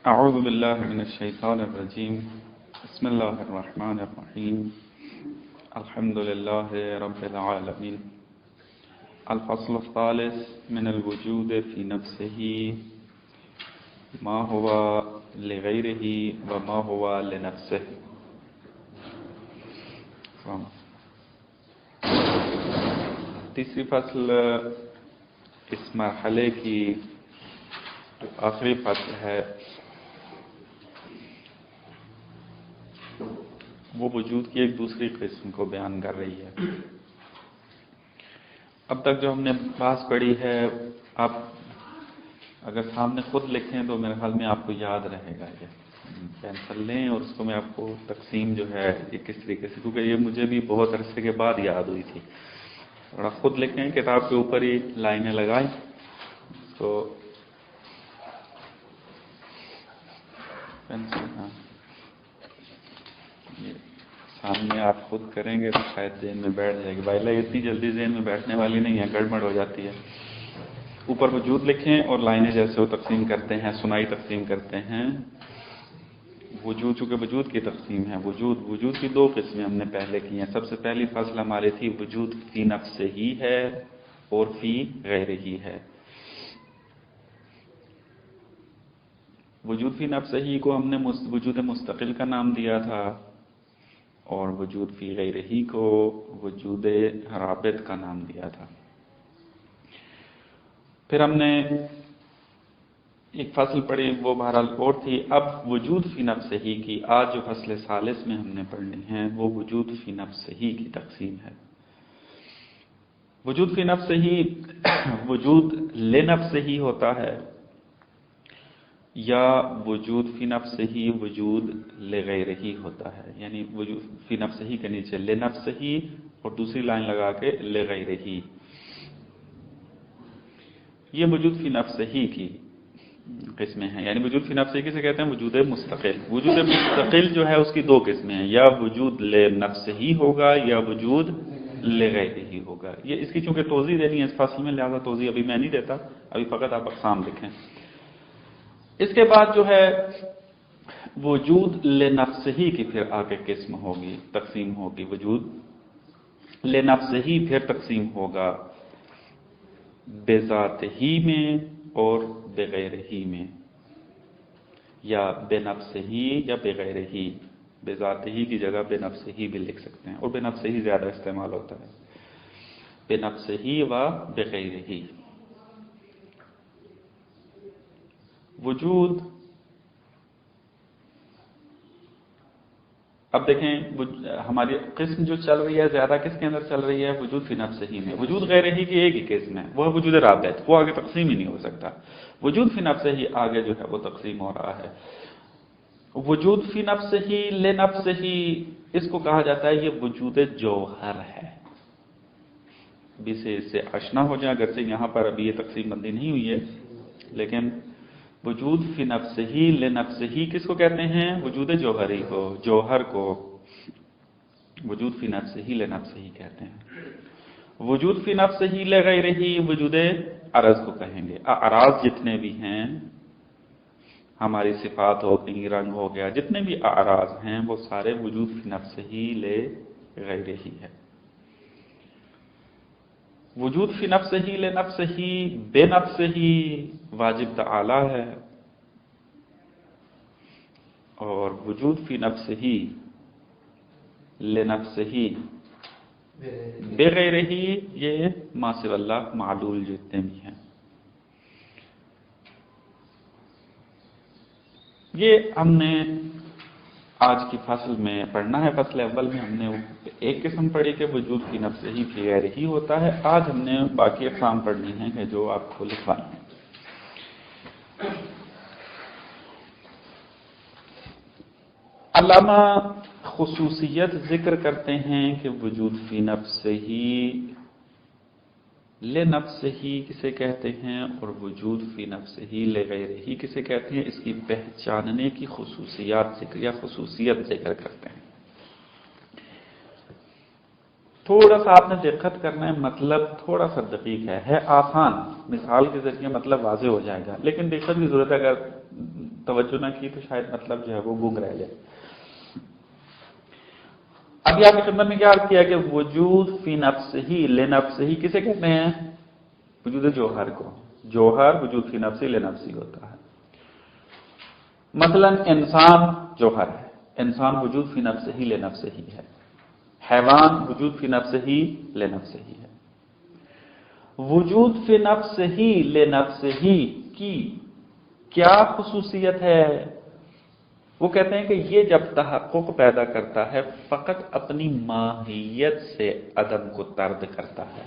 اعوذ باللہ من الشیطان الرجیم بسم اللہ الرحمن الرحیم الحمد للہ رب العالمین الفصل الثالث من الوجود فی نفسه ما هو لغیره وما هو لنفسه. تیسری فصل اس مرحلے کی جو آخری فصل ہے وہ وجود کی ایک دوسری قسم کو بیان کر رہی ہے. اب تک جو ہم نے بحث پڑھی ہے، آپ اگر سامنے خود لکھیں تو میرے خیال میں آپ کو یاد رہے گا. یہ پینسل لیں اور اس کو میں آپ کو تقسیم جو ہے یہ کس طریقے سے، کیونکہ یہ مجھے بھی بہت عرصے کے بعد یاد ہوئی تھی. تھوڑا خود لکھیں، کتاب کے اوپر ہی لائنیں لگائیں تو پینسل سامنے آپ خود کریں گے تو شاید ذہن میں بیٹھ جائے گی. بھائی اتنی جلدی ذہن میں بیٹھنے والی نہیں ہے، گڑبڑ ہو جاتی ہے. اوپر وجود لکھیں اور لائنیں جیسے وہ تقسیم کرتے ہیں، سنائی تقسیم کرتے ہیں. وجود، چونکہ وجود کی تقسیم ہے، وجود کی دو قسمیں ہم نے پہلے کی ہیں. سب سے پہلی فصل ہماری تھی وجود فی نفس ہی ہے اور فی غیر ہی ہے. وجود فی نفس ہی کو ہم نے وجود مستقل کا نام دیا تھا، اور وجود فی غیر ہی کو وجود رابط کا نام دیا تھا. پھر ہم نے ایک فصل پڑھی، وہ بہرحال اور تھی. اب وجود فی نفس ہی کی آج جو فصل ثالث میں ہم نے پڑھنی ہے وہ وجود فی نفس ہی کی تقسیم ہے. وجود فی نفس ہی وجود لنفس ہی ہوتا ہے، یا وجود فی نفس ہی وجود لغیر ہی ہوتا ہے. یعنی وجود فی نفس ہی کے نیچے لنفس ہی اور دوسری لائن لگا کے لغیر ہی. یہ وجود فی نفس ہی کی قسمیں ہیں. یعنی وجود فی نفس ہی کسے کہتے ہیں؟ وجود مستقل. وجود مستقل جو ہے اس کی دو قسمیں ہیں، یا وجود لنفس ہی ہوگا یا وجود لغیر ہی ہوگا. یہ اس کی چونکہ توضیح دینی ہے اس فصل میں، لہذا توضیح ابھی میں نہیں دیتا، ابھی فقط آپ اقسام لکھیں. اس کے بعد جو ہے وجود لنفس ہی کی پھر آگے قسم ہوگی، تقسیم ہوگی. وجود لنفس ہی پھر تقسیم ہوگا بذات ہی میں اور بغیر ہی میں، یا بے نفس ہی یا بغیر ہی. بذات ہی کی جگہ بے نفس ہی بھی لکھ سکتے ہیں، اور بے نفس ہی زیادہ استعمال ہوتا ہے. بے نفس ہی و بغیر ہی. وجود، اب دیکھیں ہماری قسم جو چل رہی ہے زیادہ کس کے اندر چل رہی ہے؟ وجود فی نفس ہی میں. وجود غیر ہی کی ایک ہی قسم ہے، وہ ہے وجود رابط. وہ آگے تقسیم ہی نہیں ہو سکتا. وجود فی نفس ہی آگے جو ہے وہ تقسیم ہو رہا ہے. وجود فی نفس ہی لنفس ہی، اس کو کہا جاتا ہے یہ وجود جوہر ہے. ابھی سے اس سے آشنا ہو جائیں، اگرچہ یہاں پر ابھی یہ تقسیم بندی نہیں ہوئی ہے، لیکن وجود فی نفس ہی لنفس ہی کس کو کہتے ہیں؟ وجود جوہری کو، جوہر کو وجود فی نفس ہی لنفس ہی کہتے ہیں. وجود فی نفس ہی لغیر ہی وجود عرض کو کہیں گے. اعراض جتنے بھی ہیں، ہماری صفات ہو گئی، رنگ ہو گیا، جتنے بھی اعراض ہیں وہ سارے وجود فی نفس ہی لغیر ہی ہے. وجود فی نفس ہی لنفس ہی بے نفس ہی واجب تعالی ہے، اور وجود فی نفس ہی لنفس ہی بغیر ہی یہ ما سوی اللہ معلول جتنے بھی ہیں. یہ ہم نے آج کی فصل میں پڑھنا ہے. فصل اول میں ہم نے ایک قسم پڑھی کہ وجود فی نفس ہی فی غیر ہی ہوتا ہے. آج ہم نے باقی اقسام پڑھنی ہیں کہ جو آپ کو لکھوانی ہیں. علامہ خصوصیت ذکر کرتے ہیں کہ وجود فی نفس ہی لنفس ہی کسے کہتے ہیں اور وجود فی نفس ہی لغیر ہی کسے کہتے ہیں، اس کی پہچاننے کی خصوصیات ذکر یا خصوصیت ذکر کرتے ہیں. تھوڑا سا آپ نے دقت کرنا ہے، مطلب تھوڑا سا دقیق ہے آسان، مثال کے ذریعے مطلب واضح ہو جائے گا، لیکن دقت کی ضرورت ہے. اگر توجہ نہ کی تو شاید مطلب جو ہے وہ گم رہ جائے. ابھی آپ کی خدمت میں کیا عرض کیا کہ وجود فی نفس ہی لنفس ہی کسے کہتے ہیں؟ وجود جوہر کو. جوہر وجود فی نفس ہی لنفس ہی ہوتا ہے. مثلا انسان جوہر ہے، انسان وجود فی نفس ہی لنفس ہی ہے. حیوان وجود فی نفس ہی لنفس ہی ہے. وجود فی نفس ہی لنفس ہی کی کیا خصوصیت ہے؟ وہ کہتے ہیں کہ یہ جب تحقق پیدا کرتا ہے فقط اپنی ماہیت سے عدم کو طرد کرتا ہے.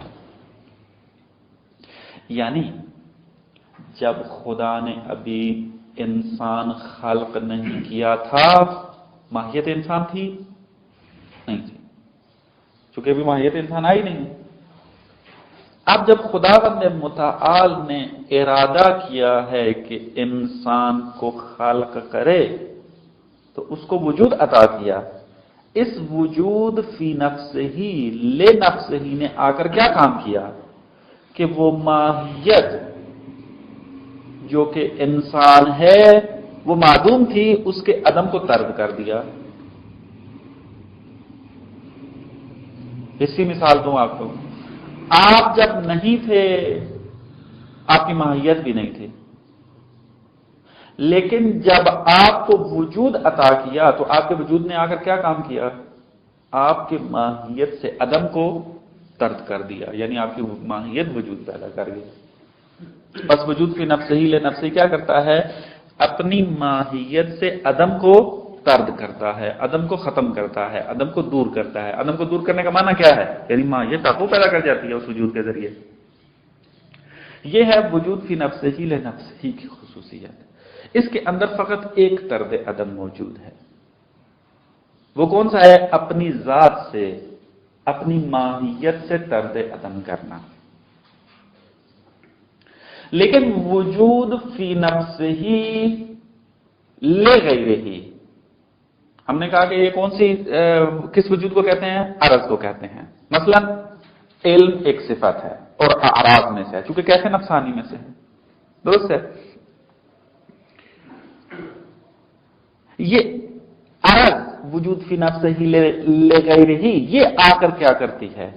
یعنی جب خدا نے ابھی انسان خلق نہیں کیا تھا، ماہیت انسان تھی نہیں تھی، چونکہ ابھی ماہیت انسان آئی نہیں. اب جب خداوند متعال نے ارادہ کیا ہے کہ انسان کو خلق کرے تو اس کو وجود عطا کیا. اس وجود فی نفس ہی لے نفس ہی نے آ کر کیا کام کیا کہ وہ ماہیت جو کہ انسان ہے وہ معدوم تھی، اس کے عدم کو طرد کر دیا. اس کی مثال دوں آپ کو. آپ جب نہیں تھے آپ کی ماہیت بھی نہیں تھی، لیکن جب آپ کو وجود عطا کیا تو آپ کے وجود نے آ کر کیا کام کیا؟ آپ کی ماہیت سے عدم کو طرد کر دیا، یعنی آپ کی ماہیت وجود پیدا کر گئی. بس وجود فی نفس ہی لنفس ہی کیا کرتا ہے؟ اپنی ماہیت سے عدم کو طرد کرتا ہے، عدم کو ختم کرتا ہے، عدم کو دور کرتا ہے. عدم کو دور کرنے کا معنی کیا ہے؟ یعنی ماہیت آپ کو پیدا کر جاتی ہے اس وجود کے ذریعے. یہ ہے وجود فی نفس ہی لنفس ہی کی خصوصیت. اس کے اندر فقط ایک طرد عدم موجود ہے. وہ کون سا ہے؟ اپنی ذات سے، اپنی ماہیت سے طرد عدم کرنا. لیکن وجود فی نفس ہی لے گئی رہی. ہم نے کہا کہ یہ کون سی کس وجود کو کہتے ہیں؟ عرض کو کہتے ہیں. مثلا علم ایک صفت ہے اور اعراض میں سے ہے، چونکہ کیسے نفسانی میں سے ہے. درست ہے. یہ عرض وجود فی نفس ہی لے گئی رہی، یہ آ کر کیا کرتی ہے؟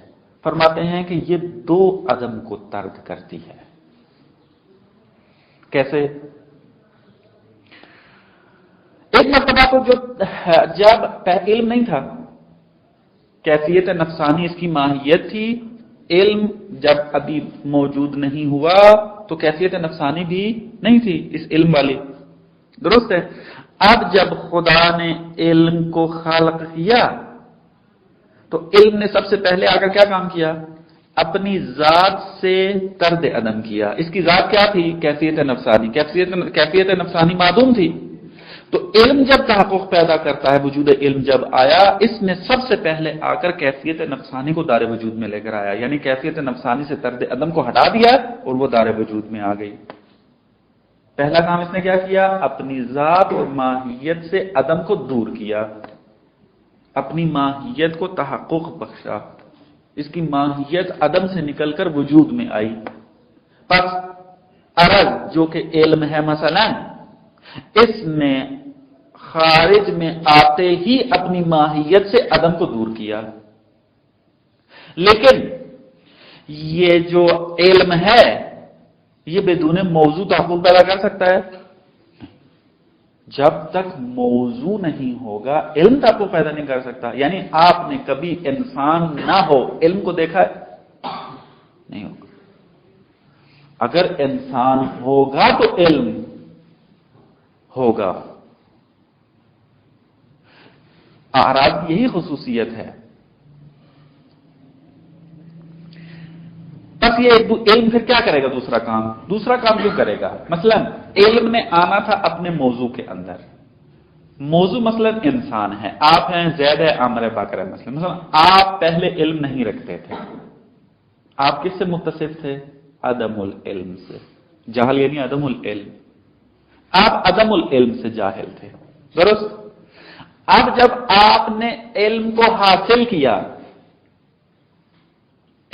فرماتے ہیں کہ یہ دو عدم کو طرد کرتی ہے. کیسے؟ ایک مرتبہ تو جب علم نہیں تھا، کیفیت نفسانی اس کی ماہیت تھی. علم جب ابھی موجود نہیں ہوا تو کیفیت نفسانی بھی نہیں تھی اس علم والی. درست ہے. اب جب خدا نے علم کو خلق کیا تو علم نے سب سے پہلے آ کر کیا کام کیا؟ اپنی ذات سے طرد عدم کیا. اس کی ذات کیا تھی؟ کیفیت نفسانی. کیفیت نفسانی معدوم تھی. تو علم جب تحقق پیدا کرتا ہے، وجود علم جب آیا، اس نے سب سے پہلے آ کر کیفیت نفسانی کو دار وجود میں لے کر آیا. یعنی کیفیت نفسانی سے طرد عدم کو ہٹا دیا اور وہ دار وجود میں آ گئی. پہلا کام اس نے کیا کیا؟ اپنی ذات اور ماہیت سے عدم کو دور کیا، اپنی ماہیت کو تحقق بخشا. اس کی ماہیت عدم سے نکل کر وجود میں آئی. پس عرض جو کہ علم ہے مثلا، اس نے خارج میں آتے ہی اپنی ماہیت سے عدم کو دور کیا. لیکن یہ جو علم ہے یہ بدون موضوع تحقق پیدا کر سکتا ہے؟ جب تک موضوع نہیں ہوگا علم تحقق پیدا نہیں کر سکتا. یعنی آپ نے کبھی انسان نہ ہو علم کو دیکھا ہے؟ نہیں ہوگا. اگر انسان ہوگا تو علم ہوگا. اعراض کی یہی خصوصیت ہے. بس یہ علم پھر کیا کرے گا؟ دوسرا کام کیوں کرے گا؟ مثلا علم نے آنا تھا اپنے موضوع کے اندر. موضوع مثلا انسان ہے، آپ ہیں، زید ہے، عامر ہے، باقر ہے. مثلا آپ پہلے علم نہیں رکھتے تھے. آپ کس سے متصف تھے؟ عدم العلم سے. جہل یعنی عدم العلم. آپ عدم العلم سے جاہل تھے. درست. اب جب آپ نے علم کو حاصل کیا،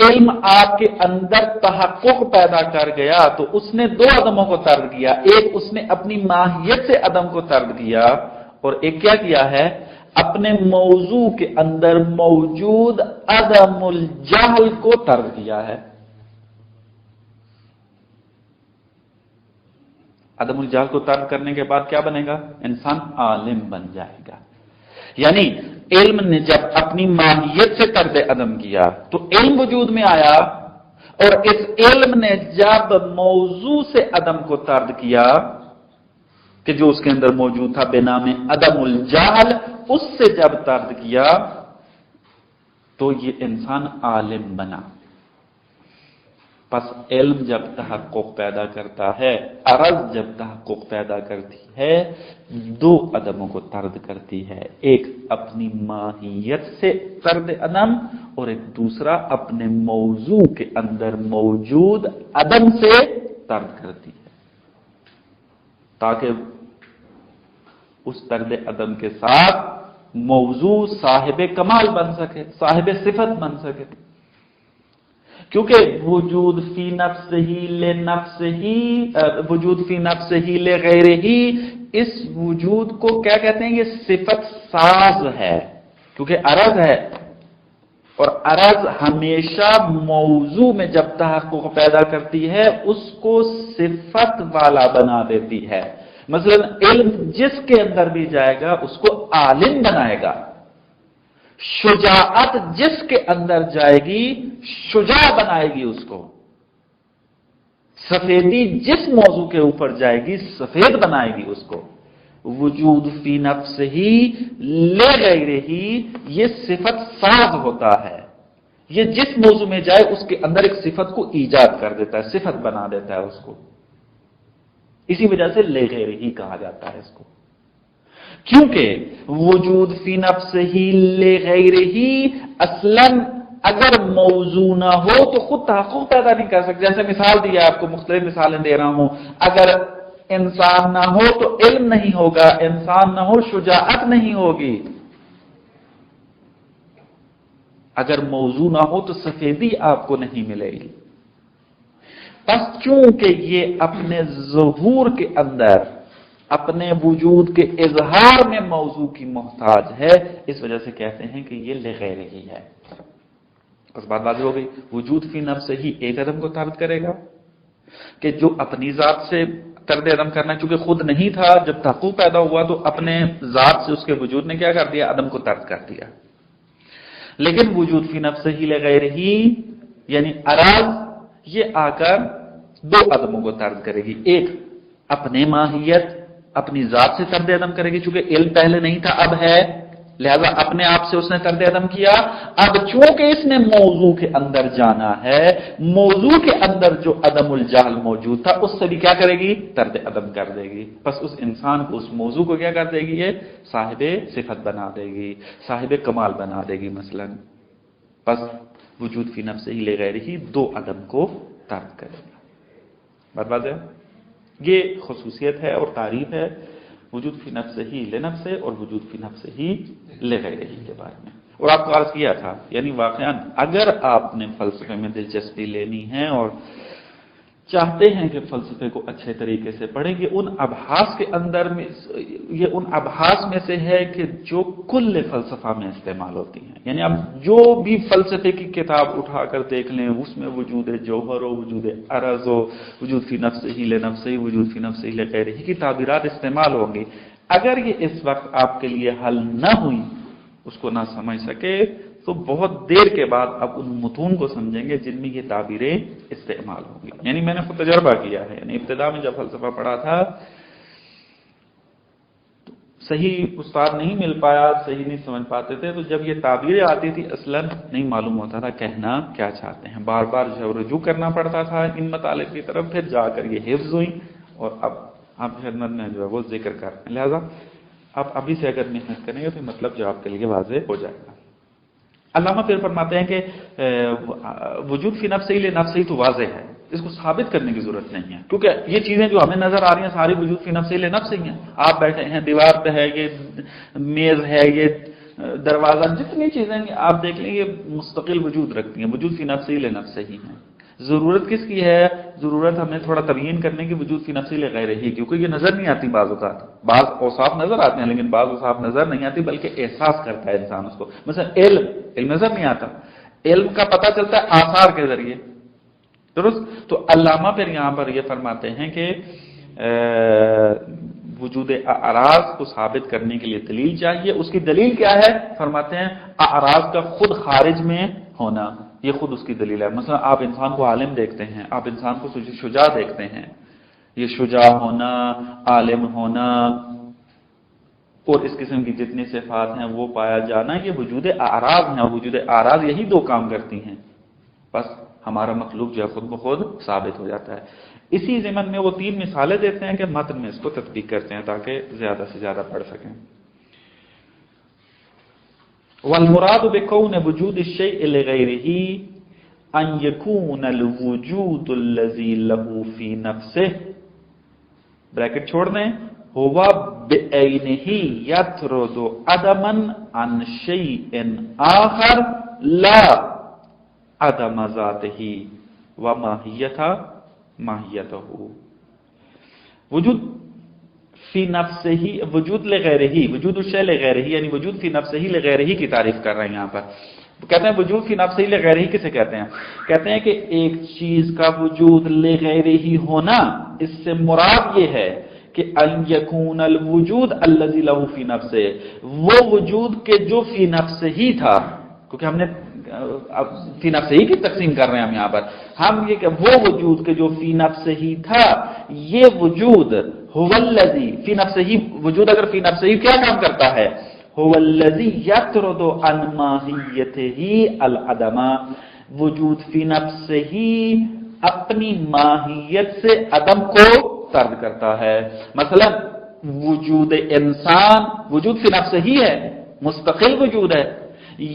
علم آپ کے اندر تحقق پیدا کر گیا تو اس نے دو عدموں کو طرد کیا. ایک اس نے اپنی ماہیت سے عدم کو طرد کیا اور ایک کیا کیا ہے, اپنے موضوع کے اندر موجود عدم الجہل کو طرد کیا ہے. عدم الجہل کو طرد کرنے کے بعد کیا بنے گا, انسان عالم بن جائے گا. یعنی علم نے جب اپنی ماہیت سے طرد عدم کیا تو علم وجود میں آیا, اور اس علم نے جب موضوع سے عدم کو طرد کیا کہ جو اس کے اندر موجود تھا بنام عدم الجہل, اس سے جب طرد کیا تو یہ انسان عالم بنا. پس علم جب تحقق پیدا کرتا ہے, عرض جب تحقق پیدا کرتی ہے, دو عدموں کو طرد کرتی ہے. ایک اپنی ماہیت سے طرد عدم اور ایک دوسرا اپنے موضوع کے اندر موجود عدم سے طرد کرتی ہے, تاکہ اس طرد عدم کے ساتھ موضوع صاحب کمال بن سکے, صاحب صفت بن سکے. کیونکہ وجود فی نفس ہی لے نفس ہی, وجود فی نفس ہی لے غیر ہی, اس وجود کو کیا کہتے ہیں, یہ صفت ساز ہے. کیونکہ عرض ہے اور عرض ہمیشہ موضوع میں جب تحقق پیدا کرتی ہے اس کو صفت والا بنا دیتی ہے. مثلا علم جس کے اندر بھی جائے گا اس کو عالم بنائے گا. شجاعت جس کے اندر جائے گی شجاع بنائے گی اس کو. سفیدی جس موضوع کے اوپر جائے گی سفید بنائے گی اس کو. وجود فی نفس ہی لے غیر ہی, یہ صفت ساز ہوتا ہے. یہ جس موضوع میں جائے اس کے اندر ایک صفت کو ایجاد کر دیتا ہے, صفت بنا دیتا ہے اس کو. اسی وجہ سے لے غیر ہی کہا جاتا ہے اس کو. کیونکہ وجود فی نفس ہی لے غیر ہی اصلاً اگر موضوع نہ ہو تو خود تحقق پیدا نہیں کر سکتے. جیسے مثال دی آپ کو, مختلف مثالیں دے رہا ہوں. اگر انسان نہ ہو تو علم نہیں ہوگا, انسان نہ ہو شجاعت نہیں ہوگی, اگر موضوع نہ ہو تو سفیدی آپ کو نہیں ملے گی. بس چونکہ یہ اپنے ظہور کے اندر اپنے وجود کے اظہار میں موضوع کی محتاج ہے, اس وجہ سے کہتے ہیں کہ یہ لغیر ہی ہے. بس بات واضح ہو گئی. وجود فی نفس ہی ایک عدم کو طرد کرے گا کہ جو اپنی ذات سے طرد عدم کرنا, چونکہ خود نہیں تھا, جب تحقق پیدا ہوا تو اپنے ذات سے اس کے وجود نے کیا کر دیا, عدم کو طرد کر دیا. لیکن وجود فی نفس ہی لغیر ہی یعنی عرض, یہ آ کر دو عدموں کو طرد کرے گی. ایک اپنے ماہیت اپنی ذات سے طرد عدم کرے گی, چونکہ علم پہلے نہیں تھا اب ہے, لہذا اپنے آپ سے اس نے طرد عدم کیا. اب چونکہ اس نے موضوع کے اندر جانا ہے, موضوع کے اندر جو عدم الجہل موجود تھا اس سے بھی کیا کرے گی, طرد عدم کر دے گی. بس اس انسان کو, اس موضوع کو کیا کر دے گی, یہ صاحب صفت بنا دے گی, صاحب کمال بنا دے گی مثلا. بس وجود فی نفس ہی لے غیر ہی دو عدم کو طرد کرے گا. بات ہے, یہ خصوصیت ہے اور تعریف ہے وجود فی نفس ہی لے نفس اور وجود فی نفس ہی لے غیر ہی کے بارے میں. اور آپ کو عرض کیا تھا, یعنی واقعا اگر آپ نے فلسفے میں دلچسپی لینی ہے اور چاہتے ہیں کہ فلسفے کو اچھے طریقے سے پڑھیں, کہ ان ابحاث کے اندر میں, یہ ان ابحاث میں سے ہے کہ جو کل فلسفہ میں استعمال ہوتی ہیں. یعنی آپ جو بھی فلسفے کی کتاب اٹھا کر دیکھ لیں, اس میں وجود جوہر ہو, وجود عرض ہو, وجود فی نفس ہی لے نفس ہی, وجود فی نفس ہی لے غیر ہی کی تعبیرات استعمال ہوں گی. اگر یہ اس وقت آپ کے لیے حل نہ ہوئی, اس کو نہ سمجھ سکے, تو بہت دیر کے بعد آپ ان متون کو سمجھیں گے جن میں یہ تعبیریں استعمال ہوں گی. یعنی میں نے خود تجربہ کیا ہے, یعنی ابتدا میں جب فلسفہ پڑھا تھا تو صحیح استاد نہیں مل پایا, صحیح نہیں سمجھ پاتے تھے, تو جب یہ تعبیریں آتی تھی اصلاً نہیں معلوم ہوتا تھا کہنا کیا چاہتے ہیں. بار بار جو رجوع کرنا پڑتا تھا ان مطالب کی طرف, پھر جا کر یہ حفظ ہوئی اور اب آپ خدمت میں جو ہے وہ ذکر کر رہے ہیں. لہٰذا آپ ابھی سے اگر محنت کریں گے تو مطلب جو آپ کے لیے واضح ہو جائے گا. علامہ پھر فرماتے ہیں کہ وجود فی نفس ہی لے نفس ہی تو واضح ہے, اس کو ثابت کرنے کی ضرورت نہیں ہے, کیونکہ یہ چیزیں جو ہمیں نظر آ رہی ہیں ساری وجود فی نفس ہی لے نفس ہی ہیں. آپ بیٹھے ہیں, دیوار پہ ہے, یہ میز ہے, یہ دروازہ، جتنی چیزیں آپ دیکھ لیں یہ مستقل وجود رکھتی ہیں، وجود فی نفسہ لنفسہ ہی ہیں۔ ضرورت کس کی ہے؟ ضرورت ہمیں تھوڑا تبیین کرنے کی وجود فی نفسہ لغیرہ ہی، کیونکہ یہ نظر نہیں آتی بعض اوقات، بعض اوصاف نظر آتے ہیں لیکن بعض اوصاف نظر نہیں آتی، بلکہ احساس کرتا ہے انسان اس کو۔ مثلا علم نظر نہیں آتا، علم کا پتہ چلتا ہے آثار کے ذریعے، درست؟ تو علامہ پھر یہاں پر یہ فرماتے ہیں کہ وجود اعراض کو ثابت کرنے کے لیے دلیل چاہیے۔ اس کی دلیل کیا ہے؟ فرماتے ہیں اعراض کا خود خارج میں ہونا، یہ خود اس کی دلیل ہے۔ مثلا آپ انسان کو عالم دیکھتے ہیں، آپ انسان کو شجاع دیکھتے ہیں، یہ شجاع ہونا، عالم ہونا اور اس قسم کی جتنی صفات ہیں وہ پایا جانا، یہ وجود اعراض ہیں، اور وجود اعراض یہی دو کام کرتی ہیں، بس ہمارا مخلوق جو ہے خود بخود ثابت ہو جاتا ہے۔ اسی ضمن میں وہ 3 مثالیں دیتے ہیں کہ متن میں اس کو تطبیق کرتے ہیں تاکہ زیادہ سے زیادہ پڑھ سکیں۔ والمراد بكون وجود الشيء لغيره ان يكون الوجود الذي له في نفسه، بریکٹ چھوڑ دیں، هو بعينه يطرد عدما عن شيء آخر لا عدم ذاته وماہیتہ، وجود فی نفسہ ہی، وجود لغیرہ ہی، وجود الشیء لغیرہ ہی، یعنی وجود فی نفسہ ہی لغیرہ ہی کی تعریف کر رہے ہیں یہاں پر۔ کہتے ہیں وجود فی نفسہ ہی لغیرہ ہی کسے کہتے ہیں؟ کہتے ہیں کہ ایک چیز کا وجود لغیرہ ہی ہونا، اس سے مراد یہ ہے کہ ان یکون الوجود الذی لہ فی نفسہ، وہ وجود کے جو فی نفسہ ہی تھا، کیونکہ ہم نے فی نفسہ ہی کی تقسیم کر رہے ہیں ہم یہاں پر، ہم یہ کہ وہ وجود کے جو فی نفسہ ہی تھا، یہ وجود هو الذی فی نفسہ ہی، وجود اگر فی نفسہ ہی کیا کام کرتا ہے؟ هو الذی یطرد عن ماہیتہ العدم، وجود فی نفسہ ہی اپنی ماہیت سے عدم کو طرد کرتا ہے۔ مثلا وجود انسان وجود فی نفسہ ہی ہے، مستقل وجود ہے،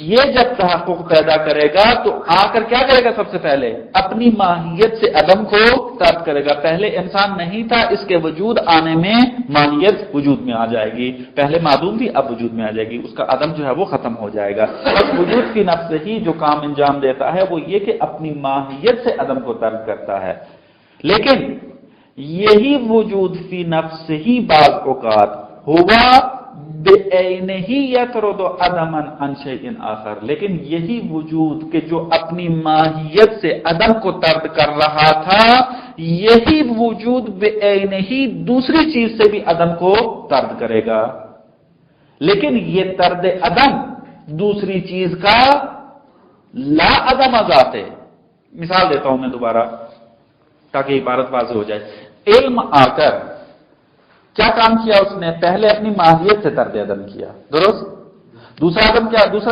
یہ جب تحقق پیدا کرے گا تو آ کر کیا کرے گا؟ سب سے پہلے اپنی ماہیت سے عدم کو طرد کرے گا۔ پہلے انسان نہیں تھا، اس کے وجود آنے میں ماہیت وجود میں آ جائے گی، پہلے معدوم تھی اب وجود میں آ جائے گی، اس کا عدم جو ہے وہ ختم ہو جائے گا۔ بس وجود کی نفس ہی جو کام انجام دیتا ہے وہ یہ کہ اپنی ماہیت سے عدم کو طرد کرتا ہے، لیکن یہی وجود فی نفس ہی بعض اوقات ہوا بعینہ یطرد عدما عن شیء آخر، لیکن یہی وجود کہ جو اپنی ماہیت سے عدم کو طرد کر رہا تھا، یہی وجود بعینہ ہی دوسری چیز سے بھی عدم کو طرد کرے گا، لیکن یہ طرد عدم دوسری چیز کا لا عدم ذات ہے۔ مثال دیتا ہوں میں دوبارہ تاکہ عبارت واضح ہو جائے۔ علم آ کر کیا کام کیا اس نے؟ پہلے اپنی ماہیت سے طرد عدم کیا، درست؟ دوسرا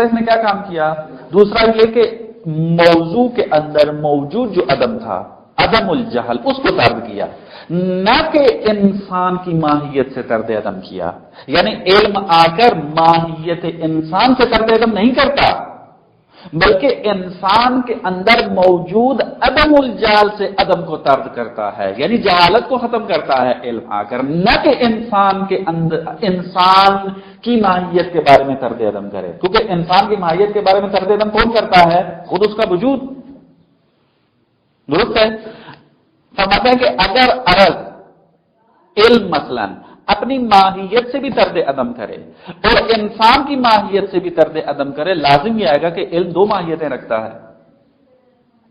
اس نے کیا کام کیا؟ دوسرا یہ کہ موضوع کے اندر موجود جو عدم تھا، عدم الجہل، اس کو طرد کیا، نہ کہ انسان کی ماہیت سے طرد عدم کیا۔ یعنی علم آ کر ماہیت انسان سے طرد عدم نہیں کرتا، بلکہ انسان کے اندر موجود عدم الجہل سے عدم کو طرد کرتا ہے، یعنی جہالت کو ختم کرتا ہے علم آ کر، نہ کہ انسان کے اندر انسان کی ماہیت کے بارے میں طرد عدم کرے، کیونکہ انسان کی ماہیت کے بارے میں طرد عدم کون کرتا ہے؟ خود اس کا وجود، درست ہے؟ فرماتے ہیں کہ اگر عرض علم مثلا اپنی ماہیت سے بھی طرد عدم کرے اور انسان کی ماہیت سے بھی طرد عدم کرے، لازم یہ آئے گا کہ علم دو ماہیتیں رکھتا ہے،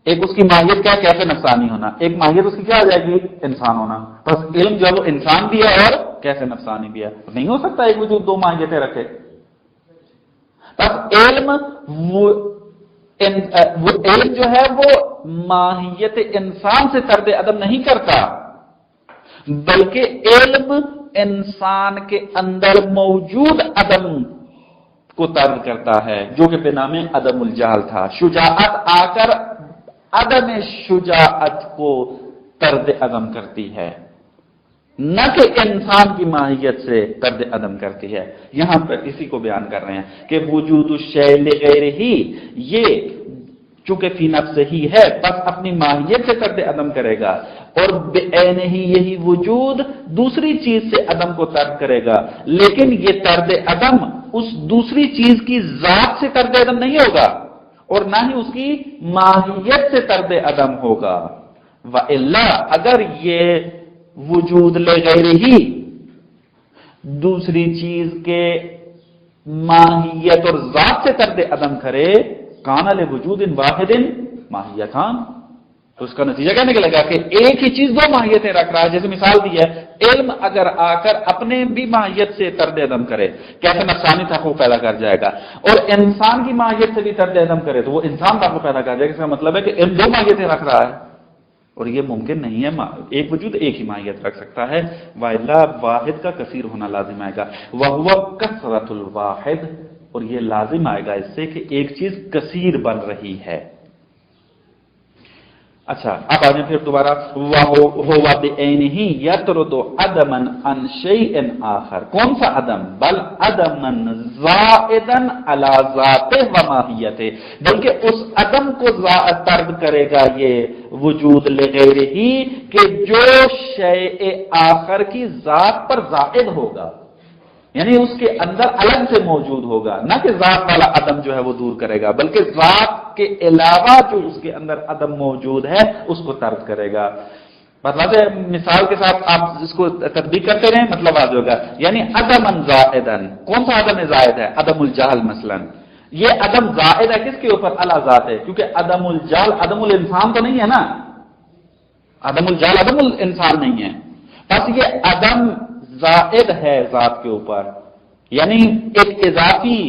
ایک اس کی ماہیت کیا کیسے نفسانی ہونا، ایک ماہیت اس کی کیا آ جائے گی؟ انسان ہونا۔ بس علم جو ہے وہ انسان بھی ہے اور کیسے نفسانی بھی ہے، نہیں ہو سکتا ایک وجود دو ماہیتیں رکھے۔ بس علم جو ہے وہ ماہیت انسان سے طرد عدم نہیں کرتا، بلکہ علم انسان کے اندر موجود عدم کو طرد کرتا ہے، جو کہ بنا میں عدم الجہل تھا۔ شجاعت آ کر عدم شجاعت کو طرد عدم کرتی ہے، نہ کہ انسان کی ماہیت سے طرد عدم کرتی ہے۔ یہاں پر اسی کو بیان کر رہے ہیں کہ وجود الشیء لغیرہ، یہ چونکہ فی نفس ہی ہے، بس اپنی ماہیت سے طرد عدم کرے گا، اور بعین ہی یہی وجود دوسری چیز سے عدم کو ترک کرے گا، لیکن یہ طرد عدم اس دوسری چیز کی ذات سے طرد عدم نہیں ہوگا اور نہ ہی اس کی ماہیت سے طرد عدم ہوگا۔ وَإِلَّا اگر یہ وجود لغیرہ دوسری چیز کے ماہیت اور ذات سے طرد عدم کرے، کان لوجود واحد ماہیتان، تو اس کا نتیجہ کیا نکلے گا کہ ایک ہی چیز دو ماہیتیں رکھ رہا ہے۔ جیسے مثال دی ہے، علم اگر آ کر اپنے بھی ماہیت سے طرد عدم کرے، کیسے نفسانی تحقق پیدا کر جائے گا، اور انسان کی ماہیت سے بھی طرد عدم کرے تو وہ انسان تحقق پیدا کر جائے گا۔ اس کا مطلب ہے کہ علم دو ماہیتیں رکھ رہا ہے، اور یہ ممکن نہیں ہے، ایک وجود ایک ہی ماہیت رکھ سکتا ہے۔ وَإِلَّا واحد کا کثیر ہونا لازم آئے گا، وَهُوَ كَثْرَةُ الْوَاحِدِ، اور یہ لازم آئے گا اس سے کہ ایک چیز کثیر بن رہی ہے۔ اچھا اب آ جائیں پھر دوبارہ، وَهُوَ بِعَيْنِهِ يَطْرُدُ عَدَمًا عَنْ شَيْءٍ آخر، کون سا عدم؟ بل عدمًا زائدًا علی ذاتہ وماہیتہ، بلکہ اس عدم کو طرد کرے گا یہ وجود لغیرہ کہ جو شیء آخر کی ذات پر زائد ہوگا، یعنی اس کے اندر الگ سے موجود ہوگا، نہ کہ ذات والا عدم جو ہے وہ دور کرے گا، بلکہ ذات کے علاوہ جو اس کے اندر عدم موجود ہے اس کو طرد کرے گا۔ مطلب ہے مثال کے ساتھ آپ اس کو تطبیق کرتے رہیں، مطلب واضح ہوگا۔ یعنی عدم زائدن، کون سا عدم زائد ہے؟ عدم الجہل مثلا، یہ عدم زائد ہے کس کے اوپر؟ اللہ ذات ہے، کیونکہ عدم الجہل عدم الانسان تو نہیں ہے نا، عدم الجہل عدم الانسان نہیں ہے، بس یہ عدم زائد ہے ذات کے اوپر، یعنی ایک اضافی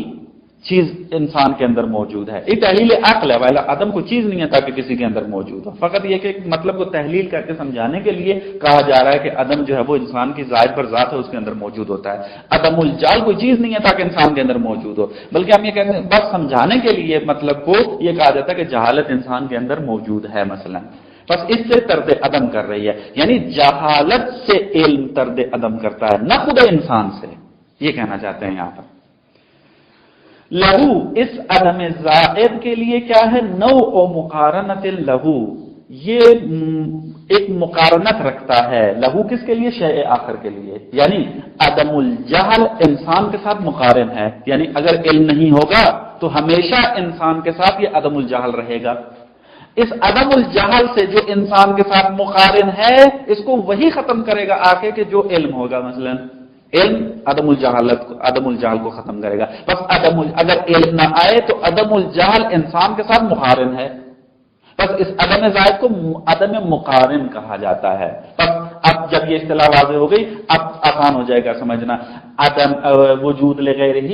چیز انسان کے اندر موجود ہے۔ ایک تحلیل عقل ہے، والا عدم کو چیز نہیں ہے تاکہ کسی کے اندر موجود ہو، فقط یہ کہ مطلب کو تحلیل کر کے سمجھانے کے لیے کہا جا رہا ہے کہ عدم جو ہے وہ انسان کی ظاہر پر ذات ہے، اس کے اندر موجود ہوتا ہے۔ عدم الجال کوئی چیز نہیں ہے تاکہ انسان کے اندر موجود ہو، بلکہ ہم یہ کہتے ہیں بس سمجھانے کے لیے مطلب کو یہ کہا جاتا ہے کہ جہالت انسان کے اندر موجود ہے مثلا، بس اس سے طرد عدم کر رہی ہے، یعنی جہالت سے علم طرد عدم کرتا ہے، نہ خود انسان سے، یہ کہنا چاہتے ہیں یہاں پر۔ لہو اس عدم زائد کے لیے کیا ہے؟ نوع مقارنت لہو، یہ ایک مقارنت رکھتا ہے، لہو کس کے لیے؟ شیء آخر کے لیے، یعنی عدم الجہل انسان کے ساتھ مقارن ہے، یعنی اگر علم نہیں ہوگا تو ہمیشہ انسان کے ساتھ یہ عدم الجہل رہے گا۔ اس عدم الجہل سے جو انسان کے ساتھ مقارن ہے اس کو وہی ختم کرے گا آ کے کہ جو علم ہوگا، مثلا علم عدم الجہل کو ختم کرے گا، بس اگر علم نہ آئے تو عدم الجہل انسان کے ساتھ مقارن ہے، بس اس عدم زائد کو عدم مقارن کہا جاتا ہے۔ بس اب جب یہ اصطلاح واضح ہو گئی اب آسان ہو جائے گا سمجھنا۔ عدم وجود لغیرہ،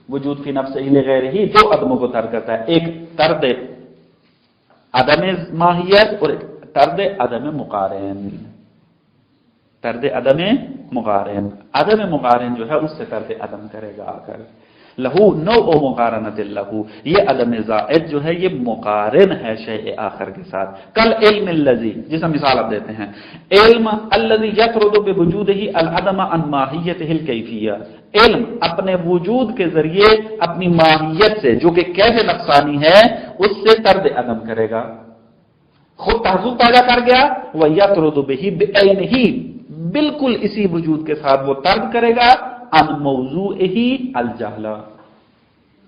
وجود فی نفسہ لغیرہ، دو عدموں کو ترک کرتا ہے، ایک طرد عدم ماہیت اور طرد عدم مقارن، طرد عدم مقارن، عدم مقارن جو ہے اس سے طرد عدم کرے گا آ کر۔ لہو نوع مقارنت لہو، یہ عدم زائد جو ہے یہ مقارن ہے شیء آخر کے ساتھ۔ کل علم الذی، جس ہم مثال اب دیتے ہیں، علم الذی یطرد بوجودہ العدم عن ماہیتہ الکیفیہ، علم اپنے وجود کے ذریعے اپنی ماہیت سے جو کہ کیف نفسانی ہے اس سے طرد عدم کرے گا، خود تحزب پیدا کر گیا، وَيَطْرُدُ بِهِ بِعَيْنِهِ، بالکل اسی وجود کے ساتھ وہ طرد کرے گا عن موضوعہ الجہل،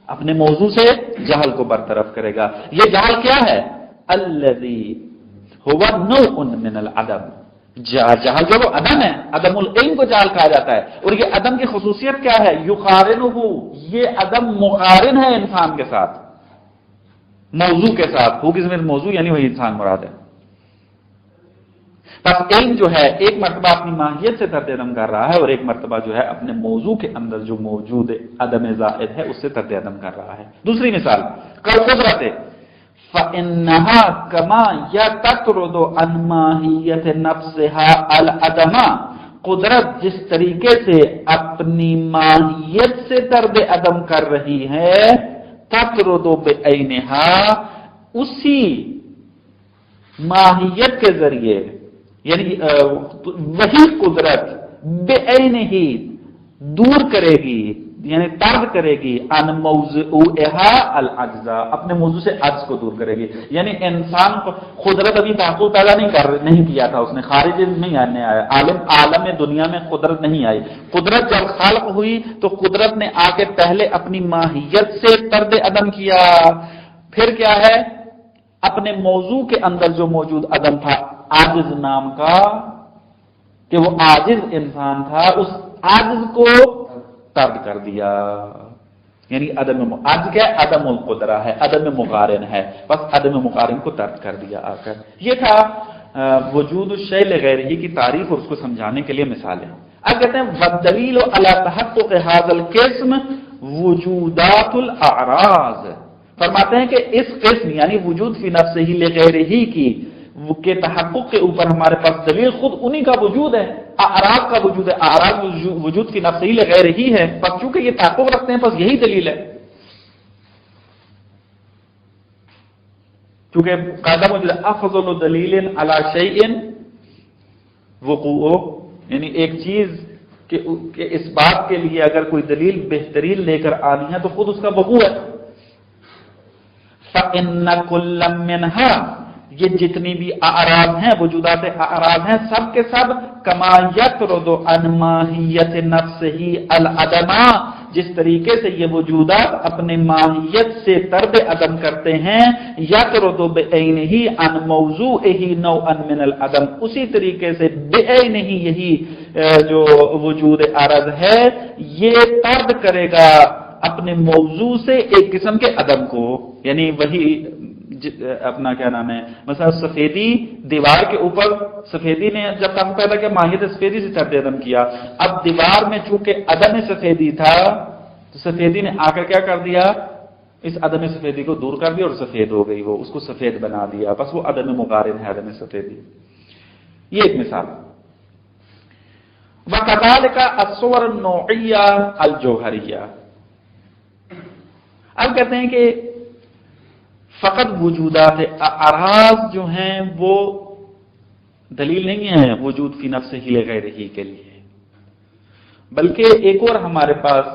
اپنے موضوع سے جہل کو برطرف کرے گا۔ یہ جہل کیا ہے؟ الذی هو نوع من العدم، جہل جو وہ عدم ہے، عدم العلم کو جہل کہا جاتا ہے، اور یہ عدم کی خصوصیت کیا ہے؟ یقارنہ، یہ عدم مقارن ہے انسان کے ساتھ، موضوع کے ساتھ، ہو کس میں موضوع یعنی وہی انسان مراد ہے۔ بس علم جو ہے ایک مرتبہ اپنی ماہیت سے طرد عدم کر رہا ہے اور ایک مرتبہ جو ہے اپنے موضوع کے اندر جو موجود عدم زائد ہے اس سے طرد عدم کر رہا ہے۔ دوسری مثال کل قدرت، فَإِنَّهَا كَمَا يَتَطْرُدُ عَنْ مَاهِيَّةِ نَفْسِهَا الْعَدَمَ، قدرت جس طریقے سے اپنی ماہیت سے طرد عدم کر رہی ہے، تطرد بعینہا، اسی ماہیت کے ذریعے، یعنی وہی قدرت بعینہ دور کرے گی، یعنی طرد کرے گی ان موضوعها العجزا، اپنے موضوع سے عجز کو دور کرے گی. یعنی انسان کو قدرت ابھی تحقق پیدا نہیں کیا تھا، اس نے خارج نہیں آنے آیا، عالم دنیا میں قدرت نہیں آئی. قدرت جب خلق ہوئی تو قدرت نے آ کے پہلے اپنی ماہیت سے طرد عدم کیا، پھر کیا ہے اپنے موضوع کے اندر جو موجود عدم تھا عاجز نام کا، کہ وہ عاجز انسان تھا، اس عاجز کو طرد کر دیا. یعنی عجز کیا ہے؟ عدم القدرہ ہے، عدم مقارن ہے، بس عدم مقارن کو طرد کر دیا آ کر. یہ تھا وجود الشیء لغیرہ کی تعریف اور اس کو سمجھانے کے لیے مثالیں. اب کہتے ہیں والدلیل علی تحقق هذا القسم وجودات الاعراض. فرماتے ہیں کہ اس قسم یعنی وجود فی نفسہ لغیرہ کی کے تحقق کے اوپر ہمارے پاس دلیل خود انہی کا وجود ہے، اعراض کا وجود ہے. اعراض وجود کی نفس ہی لغیر ہی ہے، بس چونکہ یہ تحقق رکھتے ہیں بس یہی دلیل ہے. چونکہ قاعدہ موجود ہے افضل دلیل علی شیء وقوعه، یعنی ایک چیز کہ اس بات کے لیے اگر کوئی دلیل بہترین لے کر آنی ہے تو خود اس کا وقوع ہے. فإن كل منها، یہ جتنی بھی اعراض ہیں، وجودات اعراض ہیں، سب کے سب کما یطرد عن ماہیت نفسہ العدم، جس طریقے سے یہ وجودات اپنے ماہیت سے طرد عدم کرتے ہیں، یطرد بعینہ عن موضوعہ نوعا من العدم، اسی طریقے سے بعینہ یہی جو وجود عرض ہے یہ طرد کرے گا اپنے موضوع سے ایک قسم کے عدم کو. یعنی وہی اپنا کیا نام ہے، مثلا سفیدی دیوار کے اوپر، سفیدی نے جب تک پیدا کیا ماہیت سفیدی سے طرد عدم کیا. اب دیوار میں چونکہ عدم سفیدی تھا تو سفیدی نے آ کر کیا کر دیا، اس عدم سفیدی کو دور کر دیا اور سفید ہو گئی، وہ اس کو سفید بنا دیا، بس وہ عدم مقارن ہے عدم سفیدی. یہ ایک مثال. وَكَذَلِكَ الصُّوَرُ النَّوْعِيَّةُ الْجَوْهَرِيَّةُ. اب کہتے ہیں کہ فقط وجودات اعراض جو ہیں وہ دلیل نہیں ہے وجود فی نفسہ لغیرہ کے لیے، بلکہ ایک اور ہمارے پاس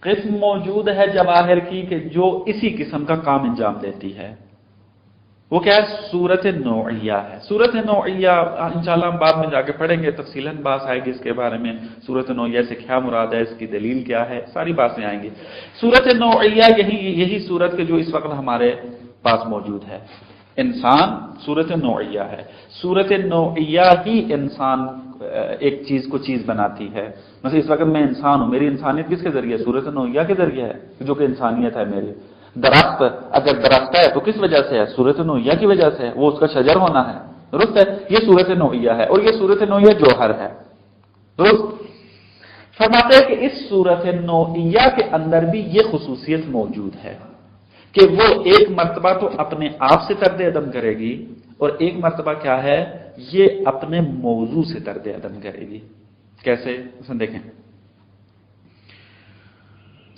قسم موجود ہے جواہر کی کہ جو اسی قسم کا کام انجام دیتی ہے. وہ کیا ہے؟ صورت نوعیہ ہے. صورت نوعیہ انشاءاللہ ہم بعد میں جا کے پڑھیں گے، تفصیلاً بات آئے گی اس کے بارے میں، صورت نوعیہ سے کیا مراد ہے، اس کی دلیل کیا ہے، ساری باتیں آئیں گی. صورت نوعیہ یہی صورت کے جو اس وقت ہمارے پاس موجود ہے. انسان صورت نوعیہ ہے. صورت نوعیہ ہی انسان ایک چیز کو چیز بناتی ہے. مثلا اس وقت میں انسان ہوں، میری انسانیت کس کے ذریعے؟ صورت نوعیہ کے ذریعے ہے جو کہ انسانیت ہے میری. درخت اگر درخت ہے تو کس وجہ سے ہے؟ صورت نوعیہ کی وجہ سے ہے، وہ اس کا شجر ہونا ہے، درست ہے. یہ صورت نوعیہ ہے اور یہ صورت نوعیہ جوہر ہے، درست. فرماتے ہیں کہ اس صورت نوعیہ کے اندر بھی یہ خصوصیت موجود ہے کہ وہ ایک مرتبہ تو اپنے آپ سے طرد عدم کرے گی اور ایک مرتبہ کیا ہے، یہ اپنے موضوع سے طرد عدم کرے گی. کیسے؟ دیکھیں،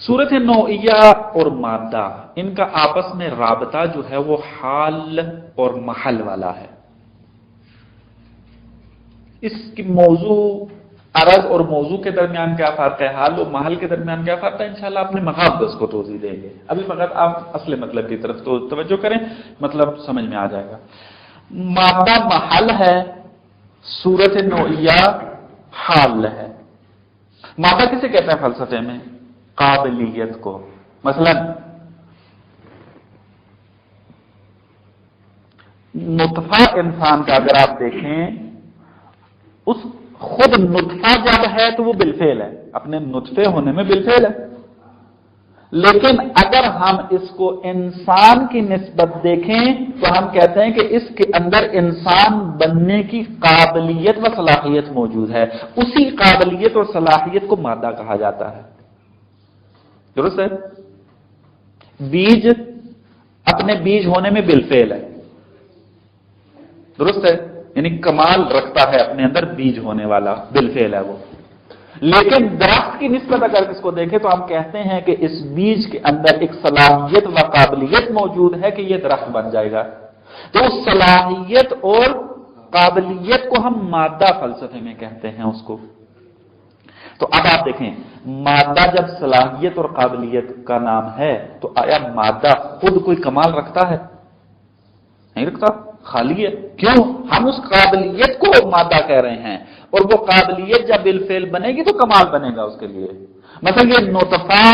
صورت نوعیہ اور مادہ ان کا آپس میں رابطہ جو ہے وہ حال اور محل والا ہے. اس کی موضوع عرض اور موضوع کے درمیان کیا فرق ہے، حال اور محل کے درمیان کیا فرق ہے، انشاءاللہ اپنے مقام اس کو توضیح دیں گے. ابھی فقط آپ اصل مطلب کی طرف تو توجہ کریں، مطلب سمجھ میں آ جائے گا. مادہ محل ہے، صورت نوعیہ حال ہے. مادہ کسے کہتے ہیں فلسفے میں؟ قابلیت کو. مثلا نطفہ انسان کا اگر آپ دیکھیں، اس خود نطفہ جب ہے تو وہ بالفعل ہے، اپنے نطفے ہونے میں بالفعل ہے. لیکن اگر ہم اس کو انسان کی نسبت دیکھیں تو ہم کہتے ہیں کہ اس کے اندر انسان بننے کی قابلیت و صلاحیت موجود ہے. اسی قابلیت اور صلاحیت کو مادہ کہا جاتا ہے، درست ہے. بیج اپنے بیج ہونے میں بالفعل ہے، درست ہے، یعنی کمال رکھتا ہے اپنے اندر بیج ہونے والا، بالفعل ہے وہ. لیکن درخت کی نسبت اگر اس کو دیکھیں تو ہم کہتے ہیں کہ اس بیج کے اندر ایک صلاحیت و قابلیت موجود ہے کہ یہ درخت بن جائے گا. تو اس صلاحیت اور قابلیت کو ہم مادہ فلسفے میں کہتے ہیں اس کو. تو اب آپ دیکھیں مادہ جب صلاحیت اور قابلیت کا نام ہے تو آیا مادہ خود کوئی کمال رکھتا ہے؟ نہیں رکھتا، خالی ہے۔ کیوں؟ ہم اس قابلیت کو مادہ کہہ رہے ہیں، اور وہ قابلیت جب بالفعل بنے گی تو کمال بنے گا اس کے لیے۔ مثلا یہ نطفہ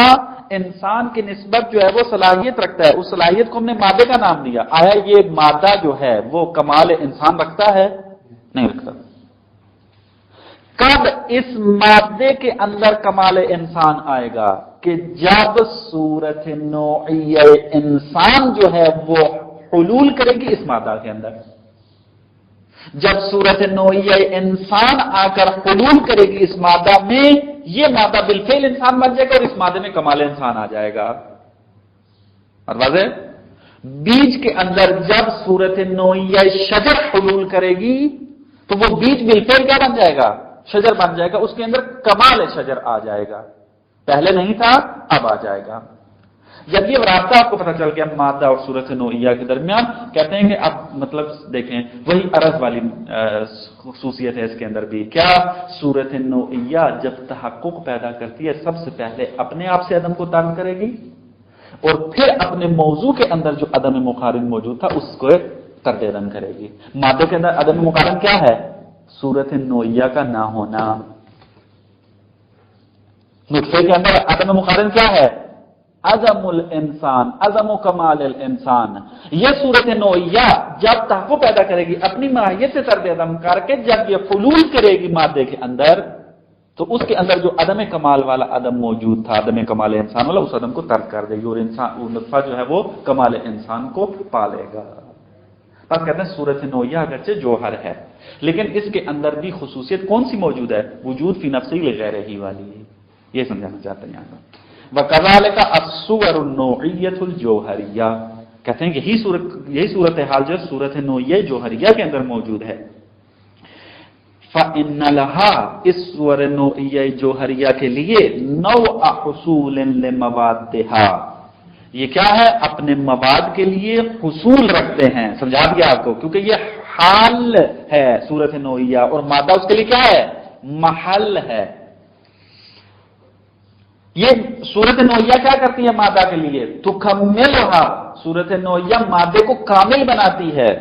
انسان کی نسبت جو ہے وہ صلاحیت رکھتا ہے، اس صلاحیت کو ہم نے مادے کا نام دیا، آیا یہ مادہ جو ہے وہ کمال انسان رکھتا ہے؟ نہیں رکھتا۔ کب اس مادے کے اندر کمال انسان آئے گا؟ کہ جب صورت نوعیہ انسان جو ہے وہ حلول کرے گی اس مادہ کے اندر۔ جب صورت نوعیہ انسان آ کر حلول کرے گی اس مادہ میں، یہ مادہ بالفعل انسان بن جائے گا اور اس مادے میں کمال انسان آ جائے گا۔ اور واضح؟ بیج کے اندر جب صورت نوعیہ شجر حلول کرے گی تو وہ بیج بالفعل کیا بن جائے گا؟ شجر بن جائے گا، اس کے اندر کمال شجر آ جائے گا، پہلے نہیں تھا اب آ جائے گا۔ جب یہ رابطہ آپ کو پتہ چل گیا مادہ اور صورت نوعیہ کے درمیان، کہتے ہیں کہ اب مطلب دیکھیں وہی عرض والی خصوصیت ہے اس کے اندر بھی، کیا صورت نوعیہ جب تحقق پیدا کرتی ہے سب سے پہلے اپنے آپ سے عدم کو طرد کرے گی، اور پھر اپنے موضوع کے اندر جو عدم مقارن موجود تھا اس کو طرد عدم کرے گی۔ مادے کے اندر عدم مقارن کیا ہے؟ صورت نوعیہ کا نہ ہونا۔ نطفے کے اندر عدم مقارن کیا ہے؟ عدم الانسان، عدم و کمال الانسان۔ یہ صورت نوعیہ جب تحقق پیدا کرے گی اپنی ماہیت سے طرد عدم کر کے، جب یہ حلول کرے گی مادے کے اندر تو اس کے اندر جو عدم کمال والا عدم موجود تھا، عدم کمال انسان والا، اس عدم کو ترک کر دے گی اور انسان وہ نطفہ جو ہے وہ کمال انسان کو پالے گا۔ بس کہتے ہیں صورت نوعیہ اگرچہ جوہر ہے لیکن اس کے اندر بھی خصوصیت کون سی موجود ہے؟ وجود فی نفسہ لغیرہ ہی والی ہے، یہ سمجھانا چاہتے ہیں یہاں پر۔ وَكَذَلِكَ الصُّوَرُ النَّوعِيَّةُ الْجَوْهَرِيَّةُ، کہتے ہیں یہی صورتحال جو صورت نوعیہ جوہریہ کے اندر موجود ہے۔ فَإِنَّ لَهَا، اس صور نوعیہ جوہریہ کے لیے نوع حصول لموادها، یہ کیا ہے؟ اپنے مواد کے لیے حصول رکھتے ہیں۔ سمجھا دیا آپ کو، کیونکہ یہ حال ہے صورت نوعیہ اور مادہ اس کے لیے کیا ہے؟ محل ہے۔ یہ صورت نوعیہ کیا کرتی ہے مادہ کے لیے؟ تکملھا، صورت نوعیہ مادے کو کامل بناتی ہے۔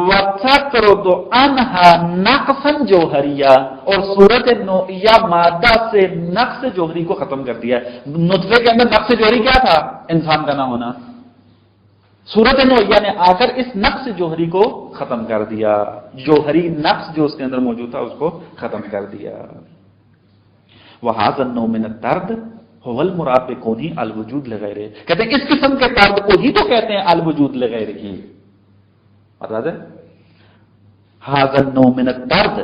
وَتَطْرُدُ عَنْهَا نَقْصًا جَوْهَرِيًّا، اور صورت نوعیہ مادہ سے نقص جوہری کو ختم کرتی ہے۔ نطفے کے اندر نقص جوہری کیا تھا؟ انسان کا نہ ہونا۔ صورت نوعیہ نے آ کر اس نقص جوہری کو ختم کر دیا، جوہری نقص جو اس کے اندر موجود تھا اس کو ختم کر دیا۔ وَهَذَا النَّوْعُ مِنَ الطَّرْدِ هُوَ الْمُرَادُ بِكَوْنِهِ الْوُجُودُ لِغَيْرِهِ، کہتے ہیں اس قسم کے طرد کو ہی تو کہتے ہیں الوجود لغیرہ۔ مطلب ہے هَذَا النَّوْعُ مِنَ الطَّرْدِ،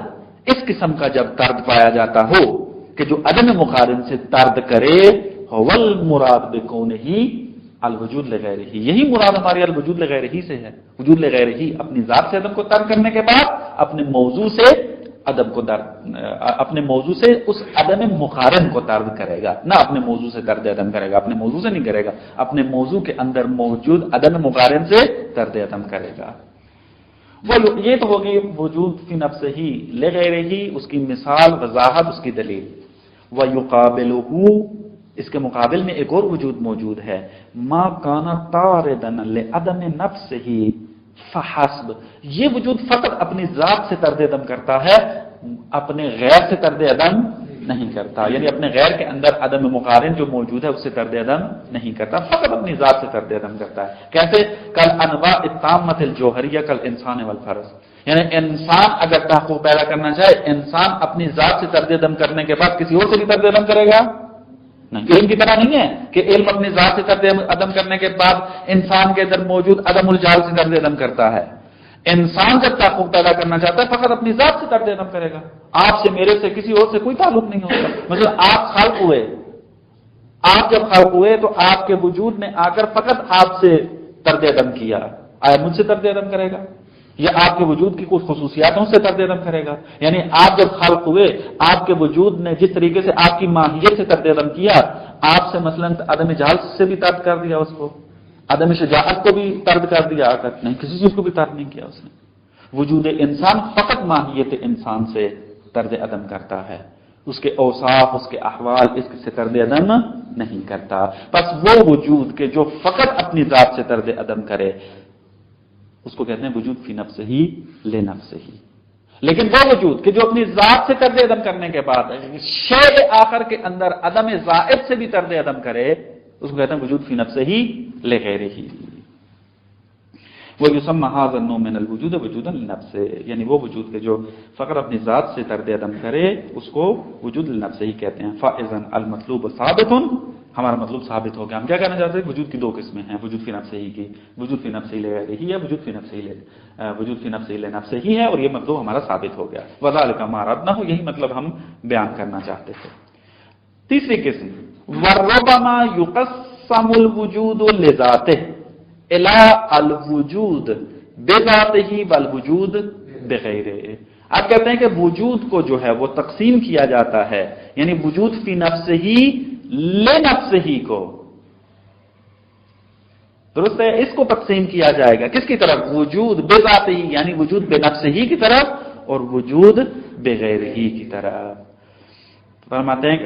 اس قسم کا جب طرد پایا جاتا ہو کہ جو عدم مقارن سے طرد کرے، هُوَ الْمُرَادُ بِكَوْنِهِ الوجود لغیرہ، یہی مراد ہماری الوجود لغیرہ سے ہے۔ وجود لغیرہ اپنی ذات سے عدم کو طرد کرنے کے بعد اپنے موضوع سے عدم کو اپنے موضوع سے اس عدم مقارن کو طرد کرے گا، نہ اپنے موضوع سے طرد عدم کرے گا، اپنے موضوع سے نہیں کرے گا، اپنے موضوع کے اندر موجود عدم مقارن سے طرد عدم کرے گا۔ وہ یہ تو ہوگی وجود فی نفسہ ہی لغیرہ ہی، اس کی مثال، وضاحت، اس کی دلیل۔ وَيُقَابِلُهُ، اس کے مقابل میں ایک اور وجود موجود ہے، مَا كَانَ طَارِدًا لِعَدَمِ نَفْسِهِ فحسب، یہ وجود فقط اپنی ذات سے طرد عدم کرتا ہے، اپنے غیر سے طرد عدم نہیں کرتا، یعنی اپنے غیر کے اندر عدم مقارن جو موجود ہے اس سے طرد عدم نہیں کرتا، فقط اپنی ذات سے طرد عدم کرتا ہے۔ کیسے؟ کل انواع التامۃ الجوہریہ کل انسان والفرس، یعنی انسان اگر تحقق پیدا کرنا چاہے، انسان اپنی ذات سے طرد عدم کرنے کے بعد کسی اور سے بھی طرد عدم کرے گا؟ نہیں، علم کی طرح نہیں ہے کہ علم اپنی ذات سے طرد عدم کرنے کے بعد انسان کے اندر موجود عدم الجال سے طرد عدم کرتا ہے۔ انسان جب تحقق پیدا کرنا چاہتا ہے فقط اپنی ذات سے طرد عدم کرے گا، آپ سے، میرے سے، کسی اور سے کوئی تعلق نہیں ہوگا۔ مثلا آپ خلق ہوئے، آپ جب خلق ہوئے تو آپ کے وجود نے آ کر فقط آپ سے طرد عدم کیا، آیا مجھ سے طرد عدم کرے گا؟ یا آپ کے وجود کی کچھ خصوصیاتوں سے طرد عدم کرے گا؟ یعنی آپ جب خلق ہوئے آپ کے وجود نے جس طریقے سے آپ کی ماہیت سے طرد عدم کیا، آپ سے مثلا عدم جہل سے بھی طرد کر دیا، اس کو عدم شجاعت کو بھی طرد کر دیا، نہیں کسی چیز کو بھی طرد نہیں کیا اس نے۔ وجود انسان فقط ماہیت انسان سے طرد عدم کرتا ہے، اس کے اوصاف، اس کے احوال اس سے طرد عدم نہیں کرتا. بس وہ وجود کے جو فقط اپنی ذات سے طرد عدم کرے اس کو کہتے ہیں وجود فی نفسہ ہی لنفسہ ہی. لیکن وہ وجود کہ جو اپنی ذات سے طرد عدم کرنے کے بعد شیء آخر کے اندر عدم زائد سے بھی طرد عدم کرے اس کو کہتے ہیں وجود فی نفسہ ہی لغیرہ ہی. وہ یسمى هذا النوع من الوجود وجودا لنفسه، یعنی وہ وجود کے جو فقط اپنی ذات سے طرد عدم کرے اس کو وجود لنفسه ہی کہتے ہیں. فاذا المطلوب ثابت، ہمارا مطلوب ثابت ہو گیا. ہم کیا کہنا چاہتے ہیں؟ وجود کی دو قسمیں ہیں وجود فی نفسہ ہی کی، وجود فی نفسہ ہی لغیرہ ہی ہے، وجود فی نفسہ ہی لنفسہ ہی ہے، اور یہ مطلب ہمارا ثابت ہو گیا. وذلك ما اردناه، یہی مطلب ہم بیان کرنا چاہتے تھے. تیسری قسم وربما يقسم الوجود لذاته الى الوجود بذاته والوجود بغیرہ. آپ کہتے ہیں کہ وجود کو جو ہے وہ تقسیم کیا جاتا ہے، یعنی وجود فی نفسہ ہی لنفسہ ہی کو، درست ہے، اس کو تقسیم کیا جائے گا کس کی طرف؟ وجود بذاتہ ہی یعنی وجود بنفسہ ہی کی طرف اور وجود بغیرہ ہی کی طرف. فرماتے ہیں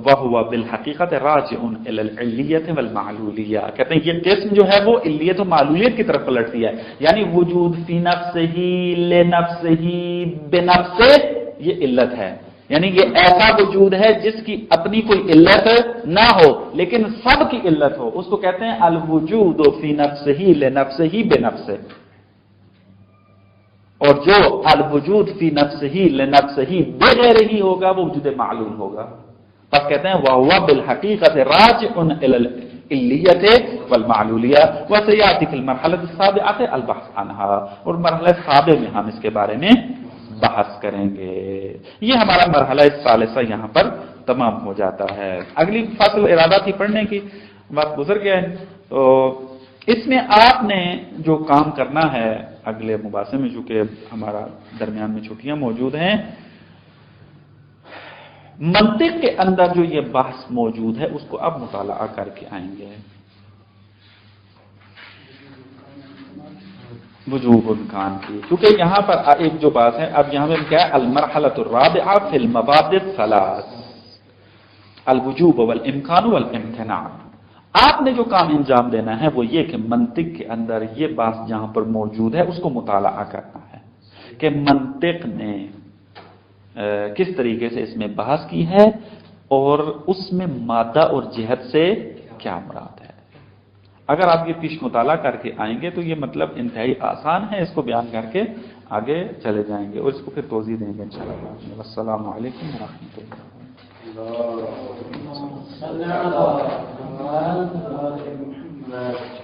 وَهُوَ بِالْحَقِيقَةِ رَاجِعٌ إِلَى الْعِلِّيَّةِ وَالْمَعْلُولِيَّةِ. کہتے ہیں یہ قسم جو ہے وہ علیت و معلولیت کی طرف پلٹتی ہے، یعنی وجود فی نفسہ ہی لنفسہ ہی بنفسہ یہ علت ہے، یعنی یہ ایسا وجود ہے جس کی اپنی کوئی علت نہ ہو لیکن سب کی علت ہو، اس کو کہتے ہیں الوجود فی نفسہ ہی لنفسہ ہی بنفسہ. اور جو الوجود فی نفسہ ہی لنفسہ ہی بغیر ہی ہوگا وہ وجود معلوم ہوگا. بس کہتے ہیں وَهُوَ بِالْحَقِيقَةِ رَاجِعٌ إِلَى الْعِلِّيَّةِ وَالْمَعْلُولِيَّةِ وَسَيَأْتِي فِي الْمَرْحَلَةِ السَّابِعَةِ الْبَحْثُ عَنْهَا. اور مرحلہ سابع میں ہم اس کے بارے میں بحث کریں گے. یہ ہمارا مرحلہ ثالثہ یہاں پر تمام ہو جاتا ہے. اگلی فصل ارادہ تھی پڑھنے کی، بات گزر گیا ہے. تو اس میں آپ نے جو کام کرنا ہے اگلے مباحثے میں، چونکہ ہمارا درمیان میں چھٹیاں موجود ہیں، منطق کے اندر جو یہ بحث موجود ہے اس کو اب مطالعہ کر کے آئیں گے. وجوب امکان کی، کیونکہ یہاں پر ایک جو بات ہے، اب یہاں پر کیا ہے؟ المرحلۃ الرابعہ فی المبادئ الثلاث الوجوب والامکان والامتناع. آپ نے جو کام انجام دینا ہے وہ یہ کہ منطق کے اندر یہ بات جہاں پر موجود ہے اس کو مطالعہ کرنا ہے کہ منطق نے کس طریقے سے اس میں بحث کی ہے اور اس میں مادہ اور جہت سے کیا مراد ہے. اگر آپ یہ پیش مطالعہ کر کے آئیں گے تو یہ مطلب انتہائی آسان ہے، اس کو بیان کر کے آگے چلے جائیں گے اور اس کو پھر توضیح دیں گے انشاءاللہ. السلام علیکم ورحمۃ اللہ.